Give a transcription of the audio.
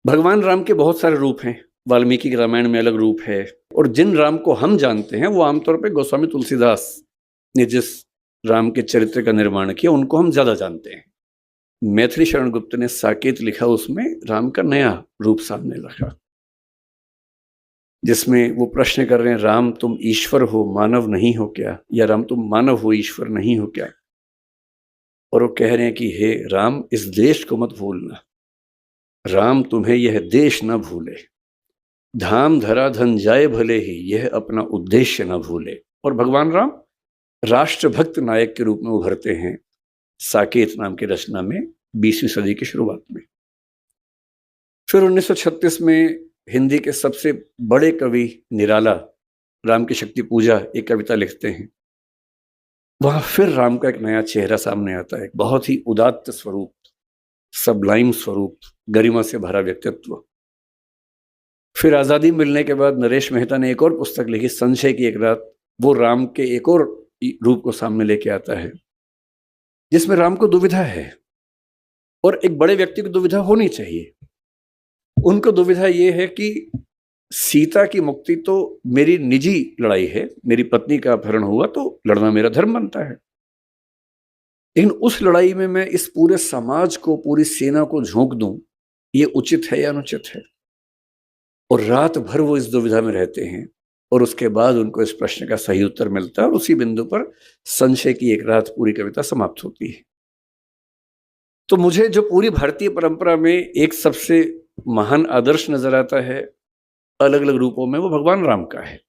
भगवान राम के बहुत सारे रूप हैं। वाल्मीकि के रामायण में अलग रूप है, और जिन राम को हम जानते हैं वो आमतौर पे गोस्वामी तुलसीदास ने जिस राम के चरित्र का निर्माण किया उनको हम ज्यादा जानते हैं। मैथिली शरण गुप्त ने साकेत लिखा, उसमें राम का नया रूप सामने रखा, जिसमें वो प्रश्न कर रहे हैं, राम तुम ईश्वर हो मानव नहीं हो क्या, या राम तुम मानव हो ईश्वर नहीं हो क्या। और वो कह रहे हैं कि हे राम, इस देश को मत भूलना, राम तुम्हें यह देश न भूले, धाम धरा धन जाए भले ही, यह अपना उद्देश्य न भूले। और भगवान राम राष्ट्रभक्त नायक के रूप में उभरते हैं साकेत नाम की रचना में 20वीं सदी की शुरुआत में। फिर 1936 में हिंदी के सबसे बड़े कवि निराला राम की शक्ति पूजा एक कविता लिखते हैं। वहां फिर राम का एक नया चेहरा सामने आता है, बहुत ही उदात्त स्वरूप, सबलाइम स्वरूप, गरिमा से भरा व्यक्तित्व। फिर आजादी मिलने के बाद नरेश मेहता ने एक और पुस्तक लिखी, संशय की एक रात। वो राम के एक और रूप को सामने लेके आता है, जिसमें राम को दुविधा है, और एक बड़े व्यक्ति को दुविधा होनी चाहिए। उनको दुविधा ये है कि सीता की मुक्ति तो मेरी निजी लड़ाई है, मेरी पत्नी का अपहरण हुआ तो लड़ना मेरा धर्म बनता है, लेकिन उस लड़ाई में मैं इस पूरे समाज को, पूरी सेना को झोंक दूं, ये उचित है या अनुचित है। और रात भर वो इस दुविधा में रहते हैं, और उसके बाद उनको इस प्रश्न का सही उत्तर मिलता है, और उसी बिंदु पर संशय की एक रात पूरी कविता समाप्त होती है। तो मुझे जो पूरी भारतीय परंपरा में एक सबसे महान आदर्श नजर आता है अलग अलग रूपों में, वो भगवान राम का है।